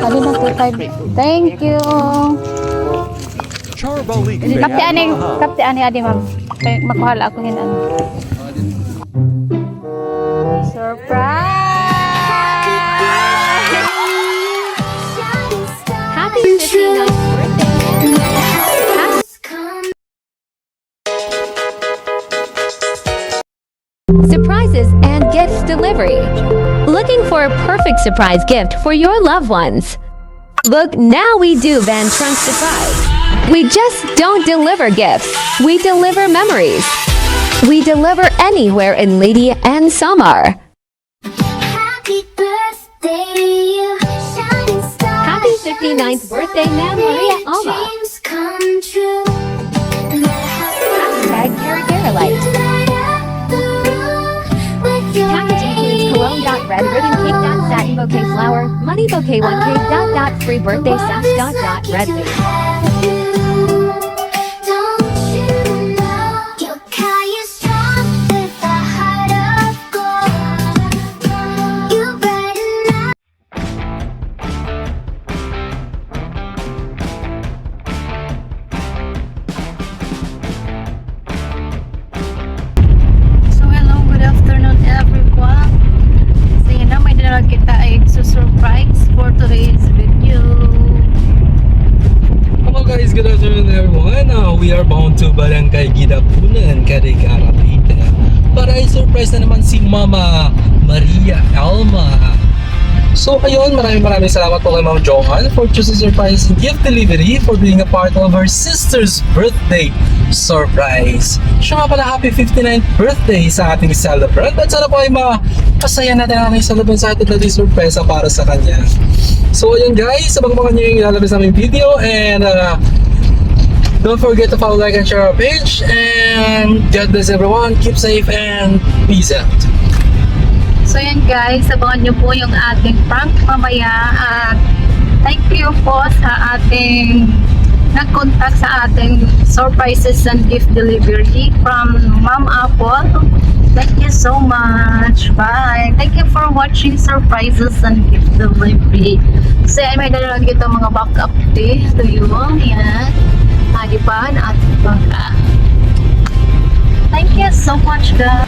Ali na 2.5. Thank you. Kapte ani adi ma'am. Kay makuhala ako hin ano. Surprise! Happy 59th birthday. Surprises and gifts delivery. Looking for a perfect surprise gift for your loved ones? Look, now we do Van Trunk Surprise. We just don't deliver gifts, we deliver memories. We deliver anywhere in Lady and Samar. Happy birthday, shining star. Happy 59th birthday, Ma'am Maria Alma. Dreams come true. Hashtag Caragara Package includes cologne.red ribbon cake satin bouquet flower, money bouquet 1 cake free birthday sass red face. So hello, good afternoon everyone. So yun na, may dala kita ay surprise for today's video. Hello guys, good afternoon everyone. We are bound to Barangay Gidapunan, Carigara, Leyte para i-surprise na naman si Mama Maria Alma. So ayun, maraming salamat po kay Ma'am Johan for choosing surprise gift delivery for being a part of her sister's birthday surprise. Siya nga pala, happy 59th birthday sa ating celebrant at sana po ay mapasaya natin ang ating celebrant sa ating natin surpresa para sa kanya. So ayun guys, abangan nyo yung ilalabas namin video and don't forget to follow, like, and share our page and God bless everyone, keep safe and peace out. So yan guys, abangan nyo po yung ating prank mamaya at thank you po sa ating nag-contact sa ating surprises and gift delivery from Ma'am Apple. Thank you so much. Bye. Thank you for watching surprises and gift delivery. Kasi may dalalang kita mga backup tea to you. Yan. Hadipan at baka. Thank you so much guys.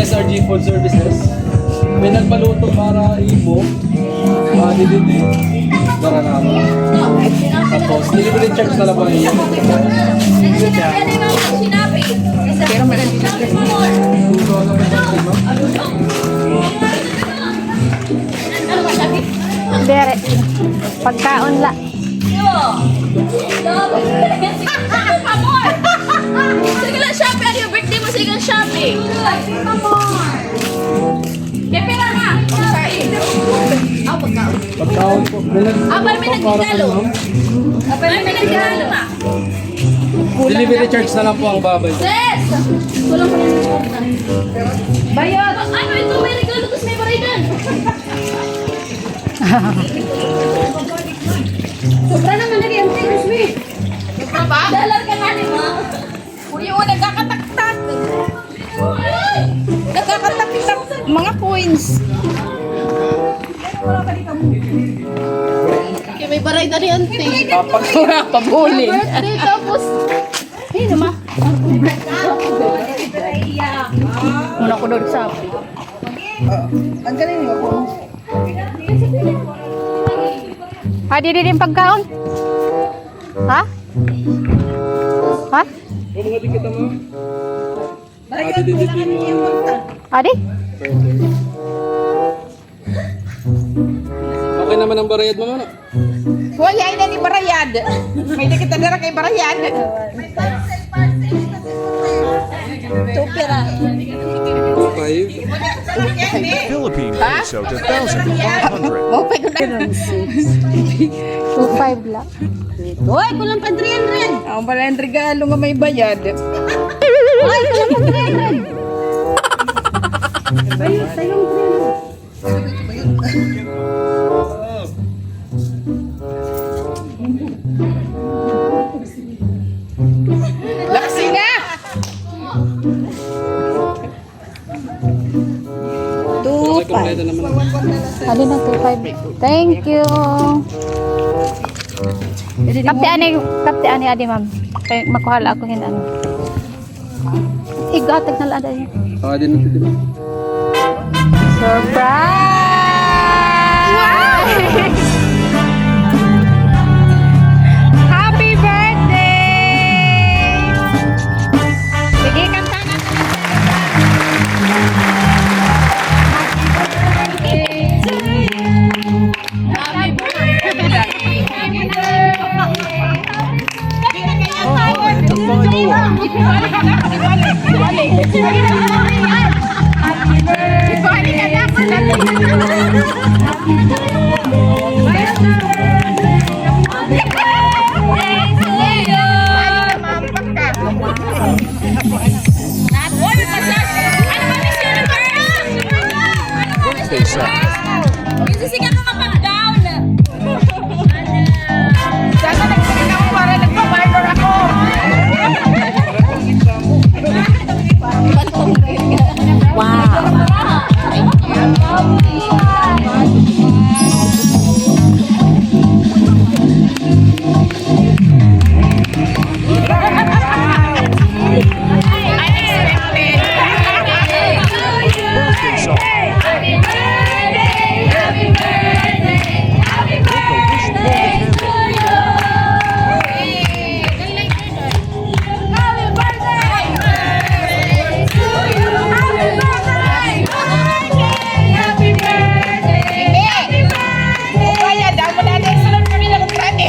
SRG Food Services. May nagpaluto para imo. Dididi. Dara na ako. Tapos, delivery charge na lang ba niyo? Pero Bere, pagkaon la. Sige Pagkaon po. Delivery charge na lang po ang babay. Bayad! Ano ito? May regalo tapos may baridan. Sobra naman na yan, Tingos, me. Dalar ka nga, ma. Uri o, nagkakatak-tak. Nagkakatak-tak mga coins. Kaya may baridan yan, Ting. Pagkura, pabuli. Birthday tapos... Hey, naman. Muna ko doon sa... Ang galing niyo ako. Adi din pagkaon? Ha? Ha? Bumungati kita mo. Ate didit mo. Adi? Okay naman ang barayad mo ano? Huwag yan na ni Barayad. May di kita dara kay Barayad. Tupira. 5. Philippine peso to 1,500. Oh, pwede na. 2.5 lang. Hoy, kulang pa 300. Ang pala yung regalo nga may bayad. Laksi na! 2, Kompleto naman. Adi na 2.5. Thank you. Kapte ani adi ma'am. Kay makuhala ako hin ano. Igatag na lang adi. Ate didit mo. Surprise! Happy birthday! Sige, kanta na. And to find the one. Birthday song. Sana nagsalit ako para nagpa-barter ako. Birthday song. Make a wish, blow the candle. Kaya daw mo na din sunod kami na kutrani.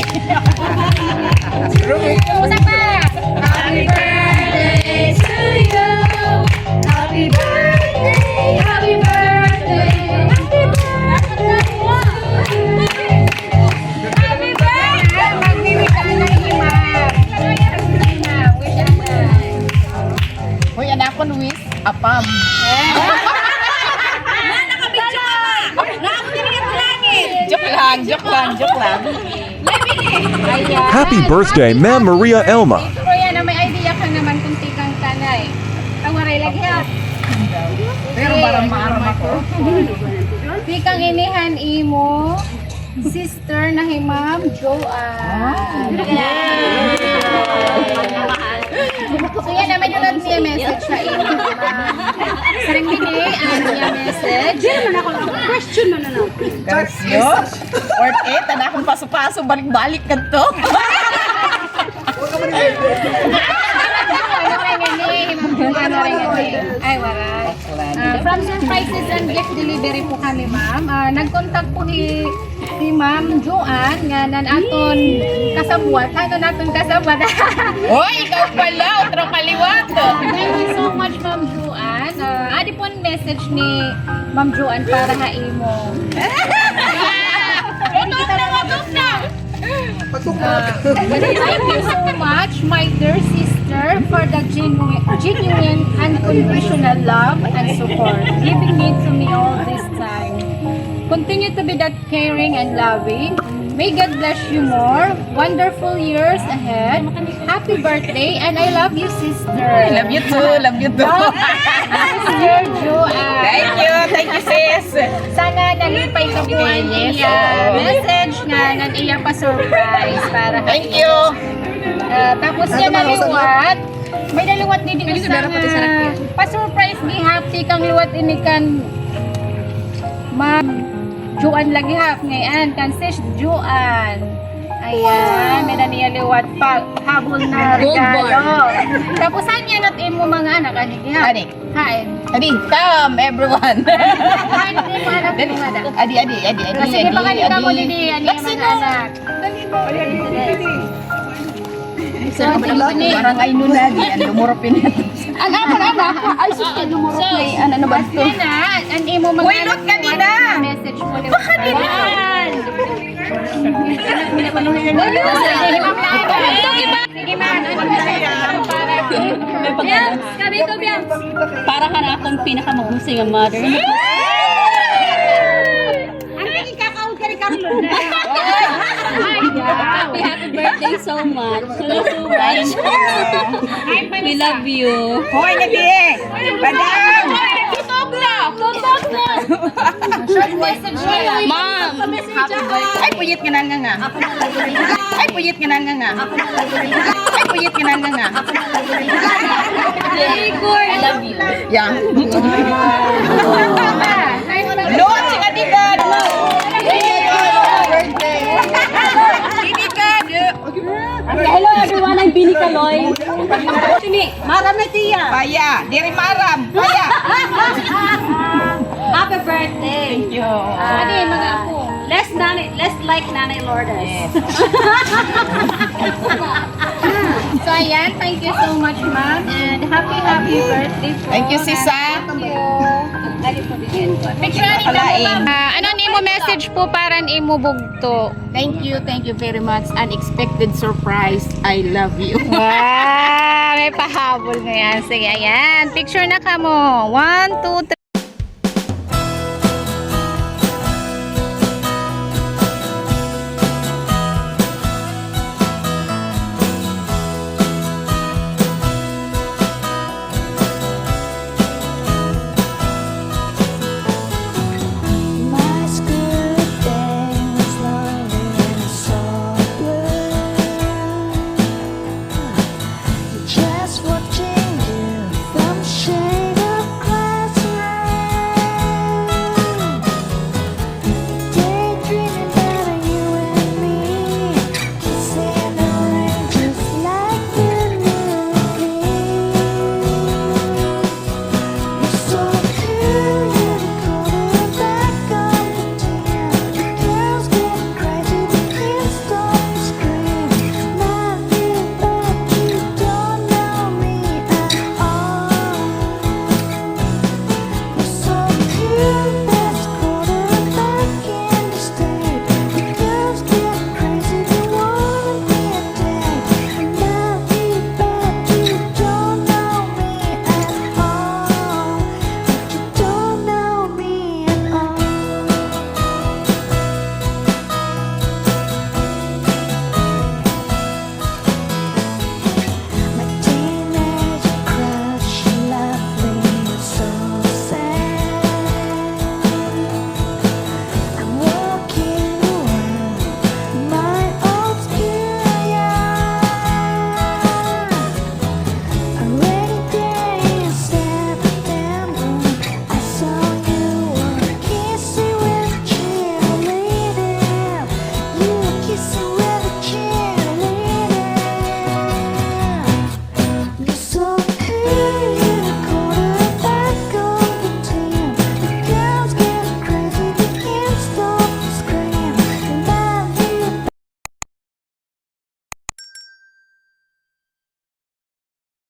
Hoy, anak ko, Luis. Apam. Joke lang. Happy birthday, Ma'am Maria Elma. Kuya na may idea ka naman kung tikang tanay. Tawaray lagi ha. Pero parang maaram ako. Tikang inihan imo. Sister na hi Ma'am Joanne. So yan naman yung niya message sa imo. Sarang bini ang niya message. Gracias. Worth it. Anak akong paso-paso. Balik-balik ka to. Ay, waray. From Surprises and Gift Delivery po kami, ma'am. Nag-contact po ni Ma'am Joanne nga nan aton kasabwat. Ano naton kasabwat? Hoy, ikaw pala. Otro kaliwat. Thank you so much, Ma'am Joanne. message ni Ma'am Joanne para hain mo. Thank you so much, my dear sister, for the genuine unconditional love and support, giving me to me all this time. Continue to be that caring and loving. May God bless you more. Wonderful years ahead. Happy birthday, and I love you, sister. Love you too, love you too. Sister Joanne. Thank you sis. Sana nalipay ka po niya. Message nga, naniya pa surprise para Thank you. tapos yan naliwat. May naliwat din dito sa pa-surprise ni happy kang liwat ini kan Ma'am Joanne lagi hap ngayon kan sis Joanne. Ayan, may naniyaliwat pa habol na regalo. Tapos saan yan at imo mga anak anigi ha? Adik. Hain. Adi, come everyone. Hain din mo anak mo anak. Adi. Sige pa kanina mo din yan yung mga anak. So, ni Parang ay nun lagi, ang lumurupin ito. Anak. Ay, sus, ang lumurupin. Ano ba ito? na, ang imo mga Uy, look kanina! message mo ulit. Baka nila! Sige man, Para ka na akong pinakamagusing ang mother. Happy birthday so much. So much. We love you. Hoy, nabi! Padang! short message niya. Mom! Ay, puyit ka na nga. Ay, puyit ka na nga. Ay, puyit ka na nga. I love you. Yeah. Load si Kadigan! Hello everyone, I'm Bini Kaloy. Maram na tiya. Paya! Diri maram! Paya! Happy birthday. Thank you. Ano yung mga apo? Let's like Nanay Lourdes. So ayan, thank you so much ma'am and happy birthday po. Thank you, Sisa. Thank you. Picture na Kalain. ano ni mo message po para ni mo bugto? Thank you very much. Unexpected surprise. I love you. Wow, may pahabol na yan. Sige, ayan. Picture na ka mo. 1, 2, 3.